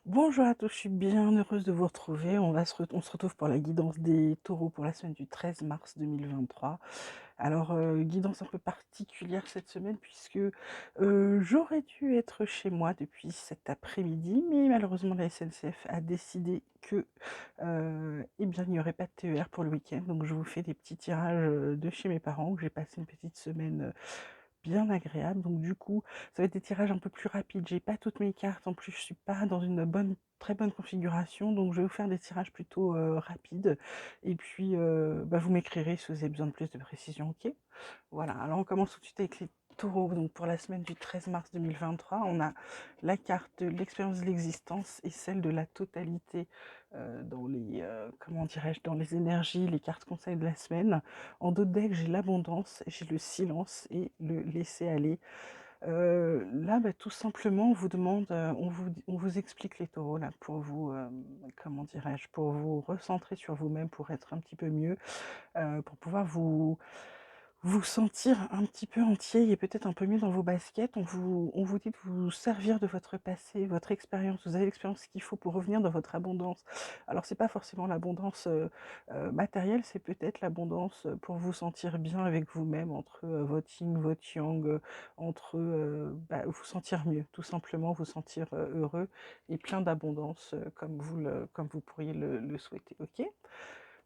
Bonjour à tous, je suis bien heureuse de vous retrouver. On se retrouve pour la guidance des taureaux pour la semaine du 13 mars 2023. Alors, guidance un peu particulière cette semaine puisque j'aurais dû être chez moi depuis cet après-midi, mais malheureusement la SNCF a décidé que eh bien, il n'y aurait pas de TER pour le week-end. Donc, je vous fais des petits tirages de chez mes parents où j'ai passé une petite semaine bien agréable. Donc du coup, ça va être des tirages un peu plus rapides. J'ai pas toutes mes cartes, en plus je suis pas dans une très bonne configuration, donc je vais vous faire des tirages plutôt rapides. Et puis vous m'écrirez si vous avez besoin de plus de précision, ok? Voilà, alors on commence tout de suite avec les taureaux. Donc pour la semaine du 13 mars 2023, on a la carte de l'expérience de l'existence et celle de la totalité dans les, comment dirais-je, dans les énergies, les cartes conseils de la semaine. En dos de deck, j'ai l'abondance, j'ai le silence et le laisser aller. Là, tout simplement, on vous demande, on vous explique les taureaux là pour vous, comment dirais-je, pour vous recentrer sur vous-même, pour être un petit peu mieux, pour pouvoir vous sentir un petit peu entier et peut-être un peu mieux dans vos baskets. On vous dit de vous servir de votre passé, votre expérience. Vous avez l'expérience qu'il faut pour revenir dans votre abondance. Alors, c'est pas forcément l'abondance matérielle, c'est peut-être l'abondance pour vous sentir bien avec vous-même, entre votre yin, votre yang, entre vous sentir mieux, tout simplement vous sentir heureux et plein d'abondance comme vous pourriez le souhaiter. Ok.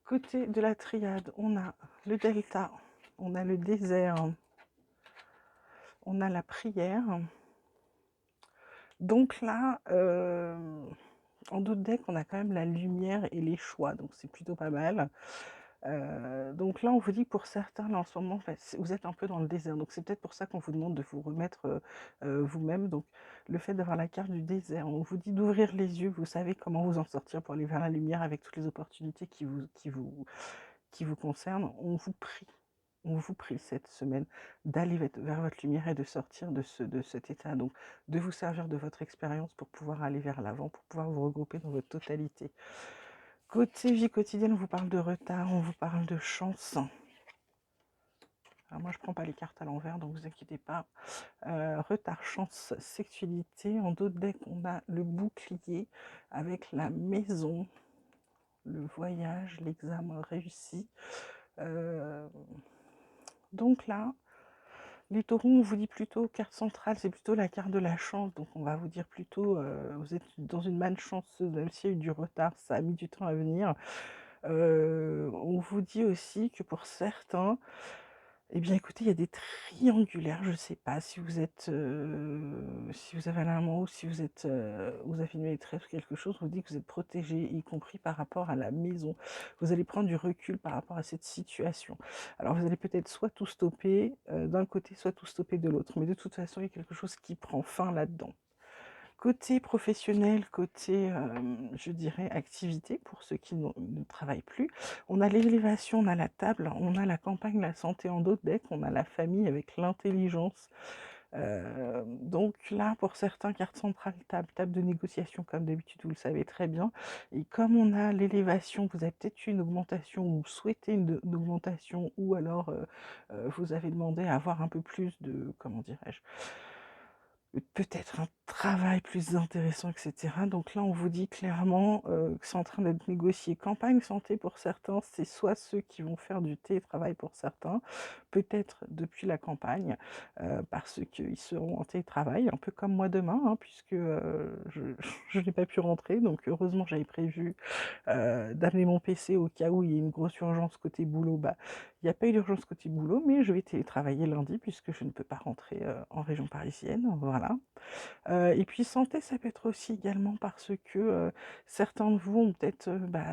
Côté de la triade, on a le delta, on a le désert, on a la prière. Donc là, en d'autres decks, on a quand même la lumière et les choix, donc c'est plutôt pas mal. Donc là, on vous dit pour certains, là en ce moment, vous êtes un peu dans le désert, donc c'est peut-être pour ça qu'on vous demande de vous remettre vous-même. Donc le fait d'avoir la carte du désert, on vous dit d'ouvrir les yeux, vous savez comment vous en sortir pour aller vers la lumière avec toutes les opportunités qui vous concernent. On vous prie cette semaine d'aller vers votre lumière et de sortir de cet état, donc de vous servir de votre expérience pour pouvoir aller vers l'avant, pour pouvoir vous regrouper dans votre totalité. Côté vie quotidienne, on vous parle de retard, on vous parle de chance. Alors moi, je prends pas les cartes à l'envers, donc vous inquiétez pas. Retard, chance, sexualité. En d'autres decks, on a le bouclier avec la maison, le voyage, l'examen réussi. Donc là, les taureaux, on vous dit plutôt, carte centrale, c'est plutôt la carte de la chance. Donc on va vous dire plutôt, vous êtes dans une manne chanceuse, même s'il y a eu du retard, ça a mis du temps à venir. On vous dit aussi que pour certains, eh bien écoutez, il y a des triangulaires, je ne sais pas si vous êtes, si vous avez un amour ou si vous avez une maîtresse ou quelque chose, on vous dit que vous êtes protégé, y compris par rapport à la maison. Vous allez prendre du recul par rapport à cette situation. Alors vous allez peut-être soit tout stopper d'un côté, soit tout stopper de l'autre, mais de toute façon, il y a quelque chose qui prend fin là-dedans. Côté professionnel, côté, je dirais, activité, pour ceux qui ne travaillent plus, on a l'élévation, on a la table, on a la campagne, la santé en d'autres decks, on a la famille avec l'intelligence. Donc là, pour certains, carte centrale, table de négociation, comme d'habitude, vous le savez très bien. Et comme on a l'élévation, vous avez peut-être eu une augmentation ou souhaitez une augmentation, ou alors vous avez demandé à avoir un peu plus de, comment dirais-je, peut-être un travail plus intéressant, etc. Donc là, on vous dit clairement que c'est en train d'être négocié. Campagne santé pour certains, c'est soit ceux qui vont faire du télétravail pour certains, peut-être depuis la campagne, parce qu'ils seront en télétravail, un peu comme moi demain, hein, puisque je n'ai pas pu rentrer. Donc heureusement, j'avais prévu d'amener mon PC au cas où il y a une grosse urgence côté boulot. Il n'y a pas eu d'urgence côté boulot, mais je vais télétravailler lundi puisque je ne peux pas rentrer en région parisienne. Voilà. Et puis santé, ça peut être aussi également parce que certains de vous ont peut-être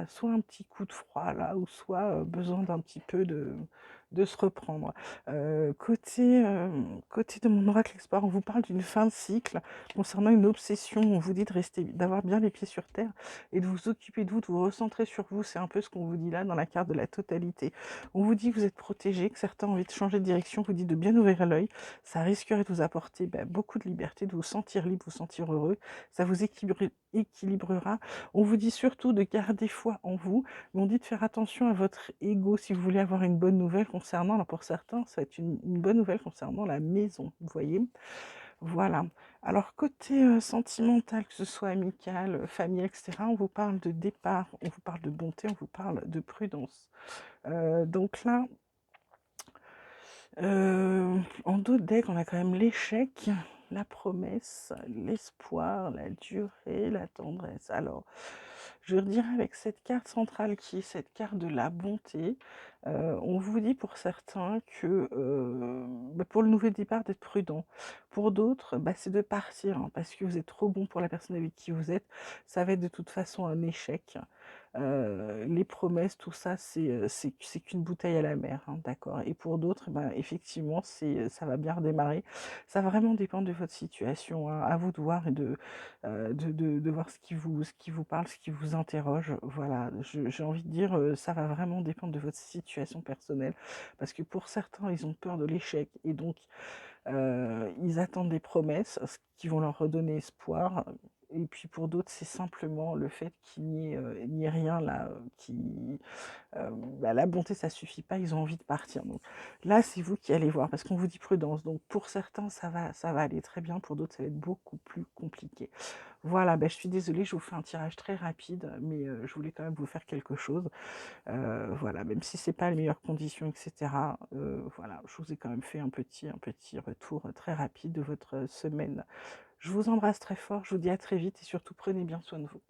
soit un petit coup de froid là, ou soit besoin d'un petit peu de se reprendre. Côté de mon oracle expert, on vous parle d'une fin de cycle concernant une obsession. On vous dit d'avoir bien les pieds sur terre et de vous occuper de vous, de vous recentrer sur vous. C'est un peu ce qu'on vous dit là dans la carte de la totalité. On vous dit que vous êtes protégé, que certains ont envie de changer de direction. On vous dit de bien ouvrir l'œil. Ça risquerait de vous apporter beaucoup de liberté, de vous sentir libre, vous sentir heureux. Ça vous équilibrera. On vous dit surtout de garder foi en vous, mais on dit de faire attention à votre ego si vous voulez avoir une bonne nouvelle concernant, alors pour certains, ça va être une bonne nouvelle concernant la maison, vous voyez. Voilà. Alors côté, sentimental, que ce soit amical, familial et cetera, on vous parle de départ, on vous parle de bonté, on vous parle de prudence. Donc là, en dos de deck, on a quand même l'échec, la promesse, l'espoir, la durée, la tendresse. Alors, je dirais avec cette carte centrale qui est cette carte de la bonté, on vous dit pour certains que, bah, pour le nouveau départ d'être prudent. Pour d'autres, bah, c'est de partir, hein, parce que vous êtes trop bon pour la personne avec qui vous êtes. Ça va être de toute façon un échec. Les promesses, tout ça, c'est qu'une bouteille à la mer, hein, d'accord. Et pour d'autres, eh ben, effectivement, ça va bien redémarrer. Ça va vraiment dépendre de votre situation, hein. À vous de voir et de voir ce qui vous parle, ce qui vous interroge. Voilà, j'ai envie de dire, ça va vraiment dépendre de votre situation personnelle. Parce que pour certains, ils ont peur de l'échec et donc ils attendent des promesses, ce qui vont leur redonner espoir. Et puis pour d'autres, c'est simplement le fait qu'il n'y ait rien là, bah, la bonté, ça suffit pas, ils ont envie de partir. Donc là, c'est vous qui allez voir, parce qu'on vous dit prudence. Donc pour certains, ça va aller très bien, pour d'autres, ça va être beaucoup plus compliqué. Voilà, bah, je suis désolée, je vous fais un tirage très rapide, mais je voulais quand même vous faire quelque chose. Voilà, même si c'est pas les meilleures conditions, etc. Voilà, je vous ai quand même fait un petit retour très rapide de votre semaine. Je vous embrasse très fort, je vous dis à très vite et surtout prenez bien soin de vous.